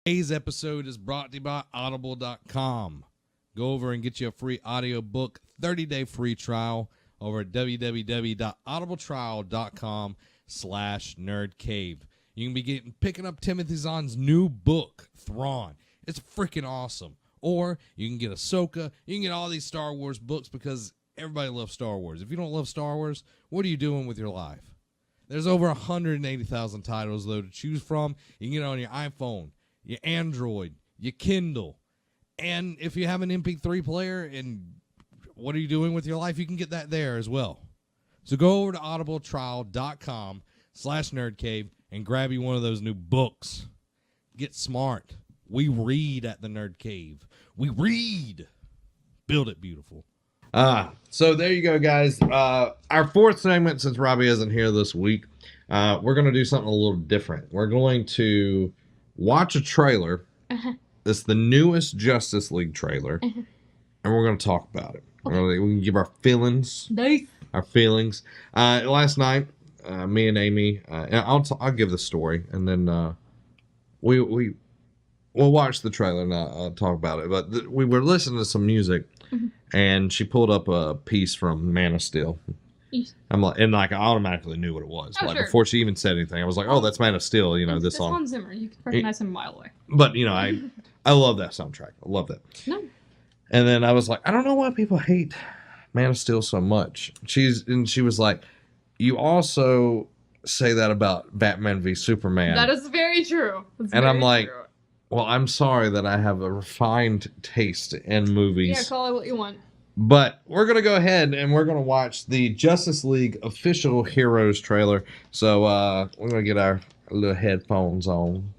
Today's episode is brought to you by Audible.com. Go over and get you a free audiobook 30-day free trial over at www.audibletrial.com/nerdcave. You can be picking up Timothy Zahn's new book, Thrawn. It's freaking awesome. Or you can get Ahsoka. You can get all these Star Wars books because everybody loves Star Wars. If you don't love Star Wars, what are you doing with your life? There's over 180,000 titles, though, to choose from. You can get it on your iPhone, your Android, your Kindle. And if you have an MP3 player and what are you doing with your life, you can get that there as well. So go over to audibletrial.com/nerdcave and grab you one of those new books. Get smart. We read at the Nerd Cave. We read. Build it beautiful. So there you go, guys. Our fourth segment, since Robbie isn't here this week, we're going to do something a little different. We're going to watch a trailer. It's the newest Justice League trailer, and we're going to talk about it. Okay. We can give our feelings. Nice. Our feelings. Last night, me and Amy, and I'll give the story, and then we'll watch the trailer and I'll talk about it. But we were listening to some music, and she pulled up a piece from Man of Steel. I'm like, and like I automatically knew what it was. Oh, like sure. Before she even said anything, I was like, "Oh, that's Man of Steel." You know, this song. Hans Zimmer. You can recognize him a mile away. But you know, I love that soundtrack. I love that. No. And then I was like, I don't know why people hate Man of Steel so much. She was like, you also say that about Batman v Superman. That is very true. And I'm like, well, I'm sorry that I have a refined taste in movies. Yeah, call it what you want. But we're going to go ahead and we're going to watch the Justice League official Heroes trailer. So we're going to get our little headphones on.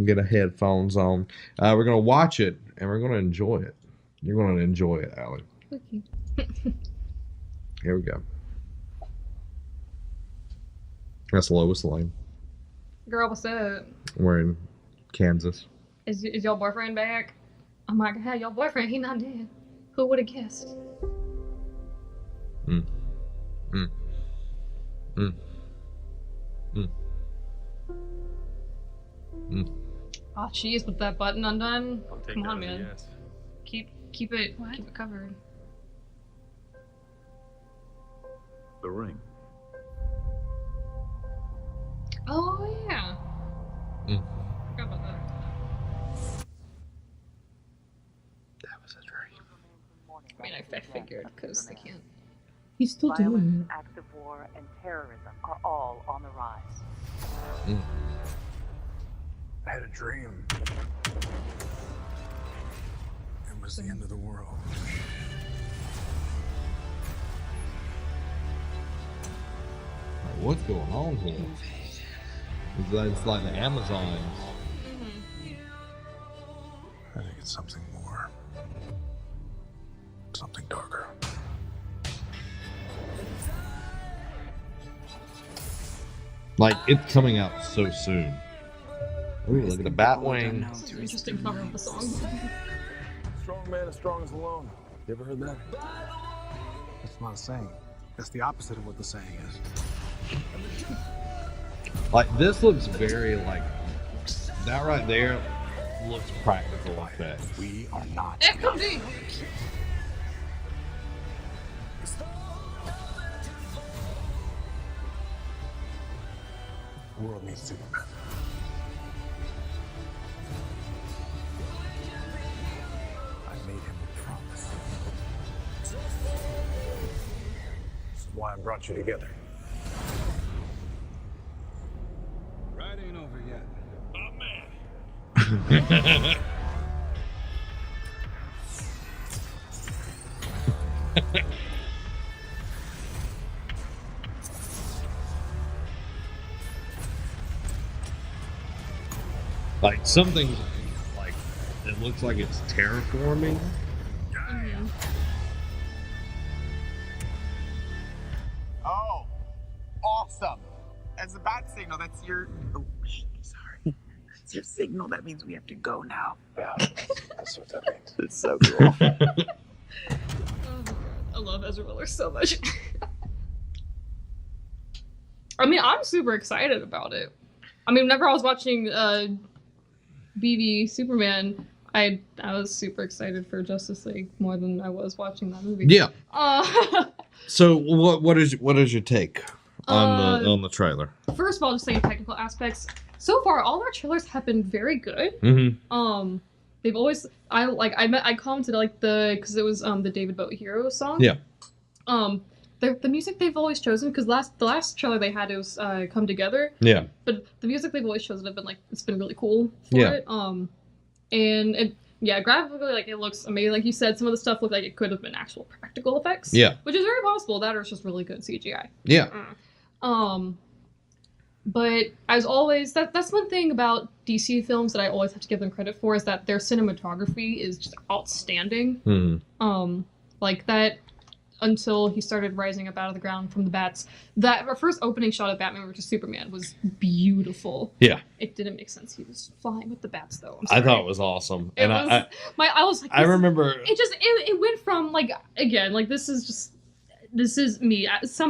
Get our headphones on. We're going to watch it and we're going to enjoy it. You're going to enjoy it, Allie. Okay. Here we go. That's Lois Lane. Girl, what's up? We're in Kansas. Is your boyfriend back? Oh my god, your boyfriend, he not dead. Who would have guessed? Oh, jeez, with that button undone. Come on, man. Yes. Keep it covered. The ring. Oh yeah. Forgot about that. That was a dream. I mean, I figured because they can't. He's still doing Violence, acts of war, and terrorism are all on the rise. I had a dream. It was the end of the world. What's going on here? It's like the Amazons. I think it's something more. Something darker. Like, it's coming out so soon. Ooh, look at the Batwing. It's an interesting cover of the song. Strong man as strong as alone. You ever heard that? That's not a saying. That's the opposite of what the saying is. Like, this looks very, like, that right there looks practical effects. We are not. FMD! The world needs Superman. I made him a promise. This is why I brought you together. Ride ain't over yet. Like, something, like, it looks like it's terraforming. Oh, awesome. That's a bat signal. That's your... Oh, sorry. That's your signal. That means we have to go now. Yeah, that's what that means. It's so cool. I love Ezra Miller so much. I mean, I'm super excited about it. I mean, whenever I was watching BV Superman, I was super excited for Justice League more than I was watching that movie. Yeah. Uh, So what is your take on the trailer? First of all, just saying technical aspects. So far, all our trailers have been very good. Mm-hmm. They've always I commented because it was the David Bowie Hero song. Yeah. The music they've always chosen, because the last trailer they had, it was Come Together. Yeah. But the music they've always chosen have been it's been really cool for it. And it graphically it looks amazing. Like you said, some of the stuff looked like it could have been actual practical effects. Yeah. Which is very possible. That or it's just really good CGI. Yeah. But as always, that's one thing about DC films that I always have to give them credit for, is that their cinematography is just outstanding. Mm-hmm. Like that until he started rising up out of the ground from the bats. That our first opening shot of Batman vs Superman was beautiful. Yeah. It didn't make sense. He was flying with the bats though. I thought it was awesome. I was like, I remember it went from this is me.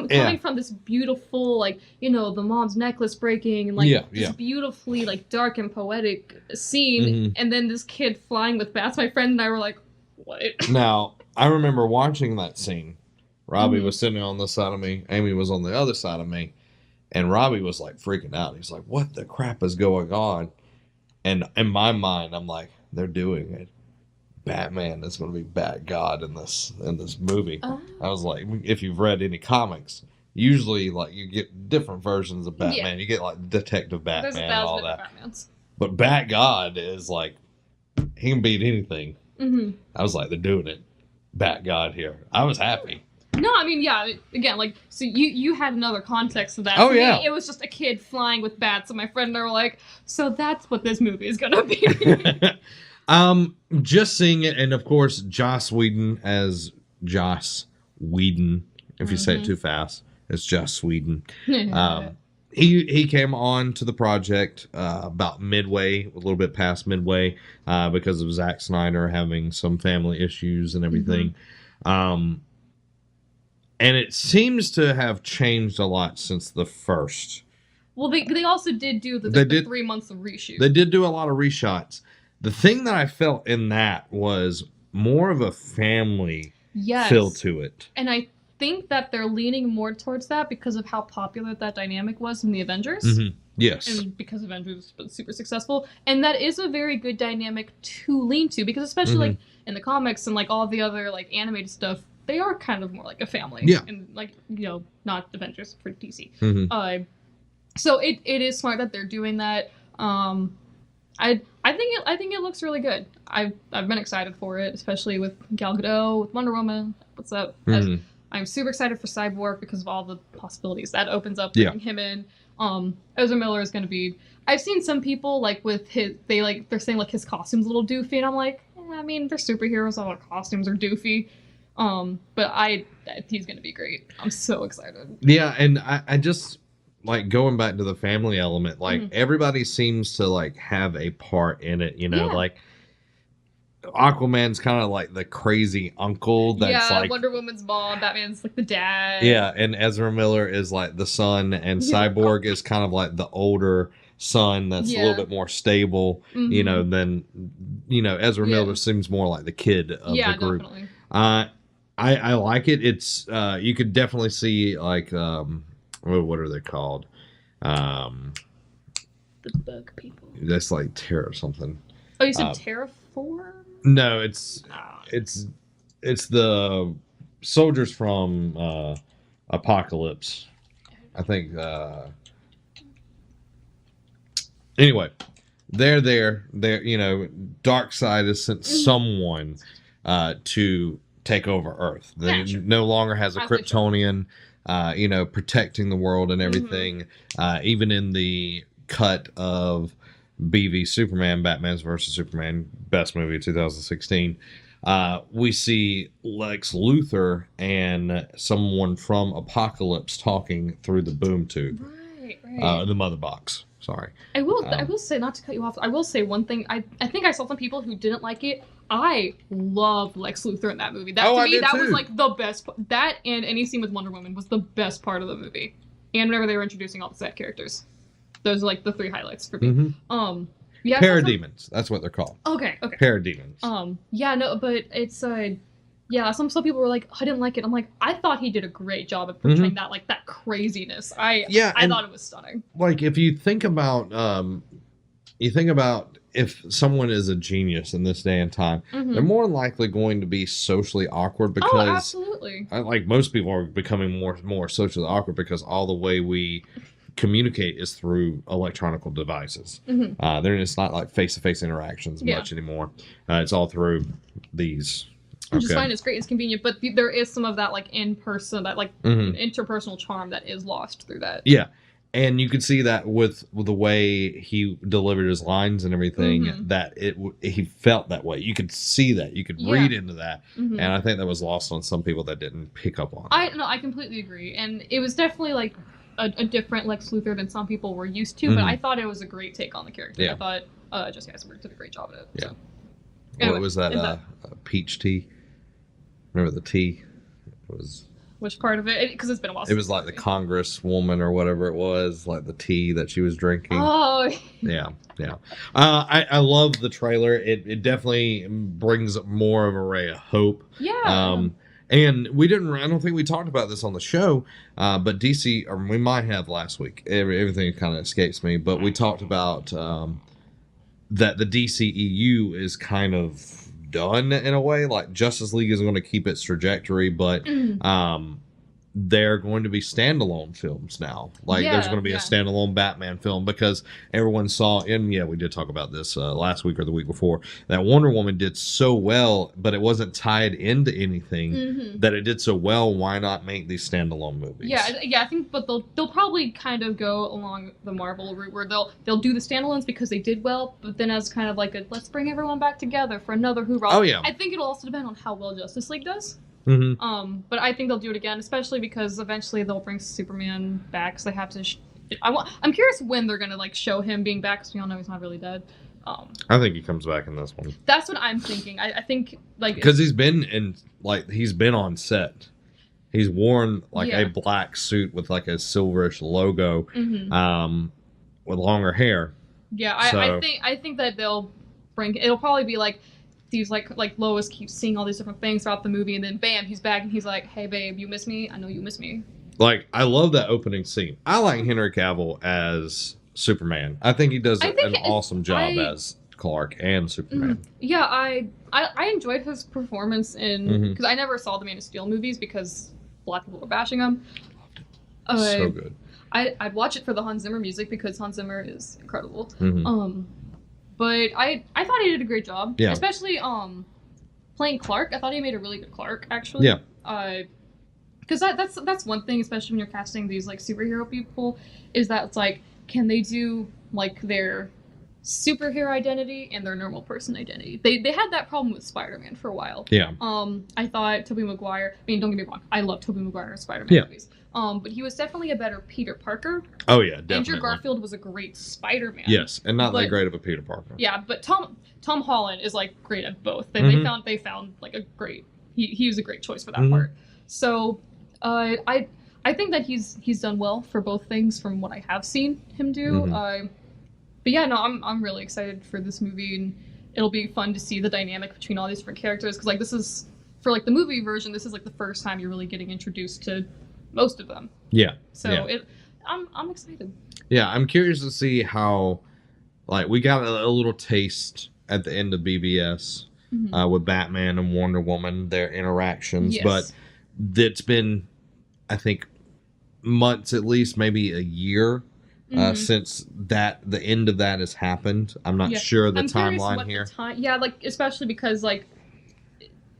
Coming from this beautiful, the mom's necklace breaking and this beautifully dark and poetic scene, and then this kid flying with bats. My friend and I were like, what? Now, I remember watching that scene. Robbie was sitting on this side of me. Amy was on the other side of me. And Robbie was freaking out. He's like, what the crap is going on? And in my mind, I'm like, they're doing it. Batman is going to be Bat-God in this movie. I was like, if you've read any comics, usually you get different versions of Batman. You get Detective Batman and all that. But Bat-God is he can beat anything. I was like, they're doing it. Bat-God here. I was happy. No, I mean, yeah. Again, so you had another context to that. Oh, For yeah. me, it was just a kid flying with bats, and my friend and I were like, so that's what this movie is gonna be. Just seeing it, and of course, Joss Whedon as Joss Whedon. If you say it too fast, it's Joss Whedon. He came on to the project about midway, a little bit past midway, because of Zack Snyder having some family issues and everything. And it seems to have changed a lot since the first. Well, they also did do the 3 months of reshoot. They did do a lot of reshots. The thing that I felt in that was more of a family feel to it. And I think that they're leaning more towards that because of how popular that dynamic was in the Avengers. Yes. And because Avengers was super successful. And that is a very good dynamic to lean to, because especially in the comics and all the other animated stuff, they are kind of more like a family. Yeah. And not Avengers for DC. So it is smart that they're doing that. I think it looks really good. I've been excited for it, especially with Gal Gadot, with Wonder Woman. What's up? I'm super excited for Cyborg because of all the possibilities that opens up, bringing him in. Ezra Miller is going to be. I've seen some people with his. They're saying his costume's a little doofy, and I'm like, I mean, they're superheroes. All their costumes are doofy. But he's going to be great. I'm so excited. Yeah, and I just going back to the family element. Everybody seems to have a part in it. Aquaman's kind of the crazy uncle that's Wonder Woman's mom, Batman's the dad. Yeah, and Ezra Miller is the son, and Cyborg is kind of the older son that's a little bit more stable, than Ezra Miller seems more like the kid of the group. Definitely. I like it. It's you could definitely see what are they called? The bug people. That's Terra something. Oh, you said Terraform? No, it's the soldiers from Apocalypse. I think. Anyway, they're there. Darkseid has sent someone to take over Earth. They no longer has a Kryptonian, protecting the world and everything. Even in the cut of BV Superman, Batman's versus Superman, best movie of 2016, we see Lex Luthor and someone from Apocalypse talking through the boom tube. Right. The mother box. Sorry. I will say, not to cut you off, I will say one thing. I think I saw some people who didn't like it. I loved Lex Luthor in that movie. That to me, that was the best. That and any scene with Wonder Woman was the best part of the movie. And whenever they were introducing all the set characters, those are the three highlights for me. Yeah. Parademons. That's what they're called. Okay. Parademons. Yeah. No, but it's yeah. Some people were like, I didn't like it. I'm like, I thought he did a great job of portraying that like that craziness. I thought it was stunning. Like if you think about if someone is a genius in this day and time, they're more likely going to be socially awkward because absolutely. Like most people are becoming more socially awkward because all the way we communicate is through electronic devices. It's not like face-to-face interactions much anymore. It's all through these. Which is fine, it's great, it's convenient, but there is some of that like in person, that like interpersonal charm that is lost through that. Yeah. And you could see that with the way he delivered his lines and everything, that he felt that way. You could see that. You could read into that. And I think that was lost on some people that didn't pick up on it. I completely agree. And it was definitely like a different Lex Luthor than some people were used to, but I thought it was a great take on the character. Yeah. I thought Jesse Eisenberg did a great job at it. Yeah. So. Anyway, what was that? Peach tea? Remember the tea? It was... Which part of it? Because it's been a while. It was like the Congresswoman or whatever it was, like the tea that she was drinking. Oh. Yeah. I love the trailer. It definitely brings more of a ray of hope. Yeah. And I don't think we talked about this on the show, but DC, or we might have last week. Everything kind of escapes me, but we talked about that the DCEU is kind of done in a way. Like Justice League is going to keep its trajectory, but they're going to be standalone films now. Like there's going to be a standalone Batman film because everyone saw, and we did talk about this last week or the week before, that Wonder Woman did so well, but it wasn't tied into anything that it did so well. Why not make these standalone movies? Yeah, I think, but they'll probably kind of go along the Marvel route where they'll do the standalones because they did well, but then as kind of like a let's bring everyone back together for another hoorah. Oh yeah. I think it'll also depend on how well Justice League does. But I think they'll do it again, especially because eventually they'll bring Superman back. So they have to. I'm curious when they're gonna like show him being back, because we all know he's not really dead. I think he comes back in this one. That's what I'm thinking. I think like because he's been on set. He's worn like a black suit with like a silverish logo, with longer hair. Yeah, I think that they'll bring. It'll probably be like. He's like Lois keeps seeing all these different things throughout the movie, and then bam, he's back, and he's like, "Hey, babe, you miss me? I know you miss me." Like, I love that opening scene. I like Henry Cavill as Superman. I think he does an awesome job as Clark and Superman. Yeah, I enjoyed his performance in because I never saw the Man of Steel movies because a lot of people were bashing him. So good. I'd watch it for the Hans Zimmer music because Hans Zimmer is incredible. But I thought he did a great job. Yeah. Especially playing Clark. I thought he made a really good Clark, actually. Yeah. Because that's one thing, especially when you're casting these like superhero people, is that it's like, can they do like their superhero identity and their normal person identity? They had that problem with Spider-Man for a while. Yeah. I thought Tobey Maguire. I mean, don't get me wrong. I love Tobey Maguire's Spider-Man movies. But he was definitely a better Peter Parker. Oh yeah, definitely. Andrew Garfield was a great Spider-Man. Yes, and not that great of a Peter Parker. Yeah, but Tom Holland is like great at both. They found like a great. He was a great choice for that part. So, I think that he's done well for both things from what I have seen him do. But yeah, no, I'm really excited for this movie, and it'll be fun to see the dynamic between all these different characters, because like this is for like the movie version. This is like the first time you're really getting introduced to most of them. Yeah. So I'm excited. Yeah, I'm curious to see how, like, we got a little taste at the end of BBS with Batman and Wonder Woman, their interactions, but it's been, I think, months at least, maybe a year since the end of that has happened. I'm not sure the timeline here. Like especially because like.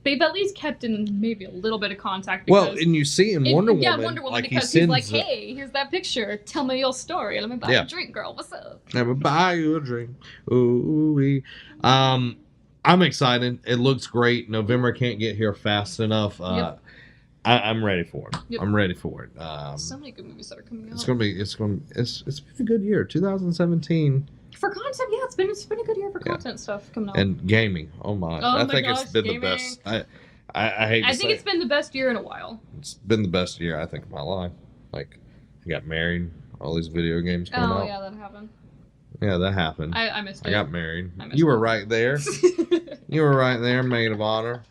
They've at least kept in maybe a little bit of contact. Well, and you see in Wonder Woman. Yeah, Wonder Woman, like because he's like, hey, here's that picture. Tell me your story. Let me buy you a drink, girl. What's up? Let me buy you a drink. Ooh-wee. I'm excited. It looks great. November can't get here fast enough. I'm ready for it. Yep. I'm ready for it. So many good movies that are coming out. It's been a good year. 2017. For content, yeah, it's been a good year for content stuff coming out. And gaming, I think it's been the best. I hate to say. I think it's been the best year in a while. It's been the best year, I think, of my life. Like, I got married, all these video games coming out. Oh, yeah, that happened. Yeah, that happened. I missed it. I got married. I missed You were it. right there. You were right there, maid of honor.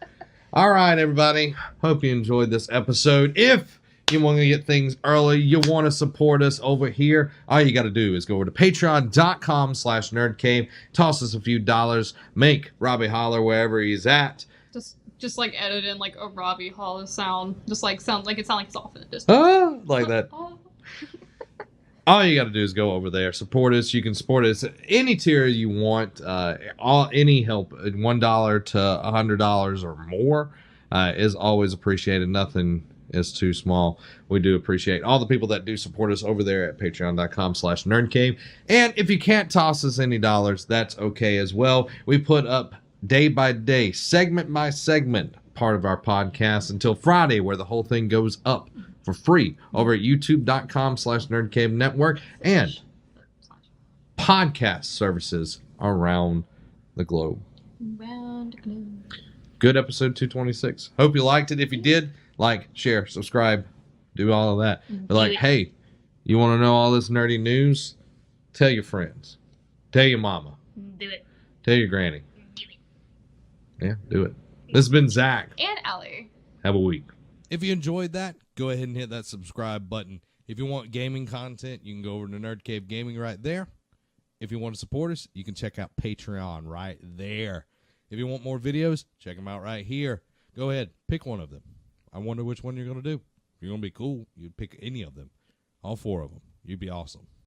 All right, everybody. Hope you enjoyed this episode. If you want to get things early, you want to support us over here, all you got to do is go over to patreon.com/nerdcave, toss us a few dollars, make Robbie holler wherever he's at. Just like edit in like a Robbie Hollis sound. Just like sound like it's off in the distance. Like that. All you got to do is go over there, support us. You can support us any tier you want. Any help, $1 to $100 or more, is always appreciated. Nothing is too small. We do appreciate all the people that do support us over there at patreon.com/nerdcave. And if you can't toss us any dollars, that's okay as well. We put up day by day, segment by segment, part of our podcast until Friday, where the whole thing goes up for free over at youtube.com/nerdcave network and podcast services around the globe. Good episode 226. Hope you liked it. If you did, like, share, subscribe, do all of that. But like, hey, you want to know all this nerdy news? Tell your friends. Tell your mama. Do it. Tell your granny. Yeah, do it. This has been Zach. And Ellie. Have a week. If you enjoyed that, go ahead and hit that subscribe button. If you want gaming content, you can go over to Nerd Cave Gaming right there. If you want to support us, you can check out Patreon right there. If you want more videos, check them out right here. Go ahead, pick one of them. I wonder which one you're going to do. If you're going to be cool, you'd pick any of them. All 4 of them. You'd be awesome.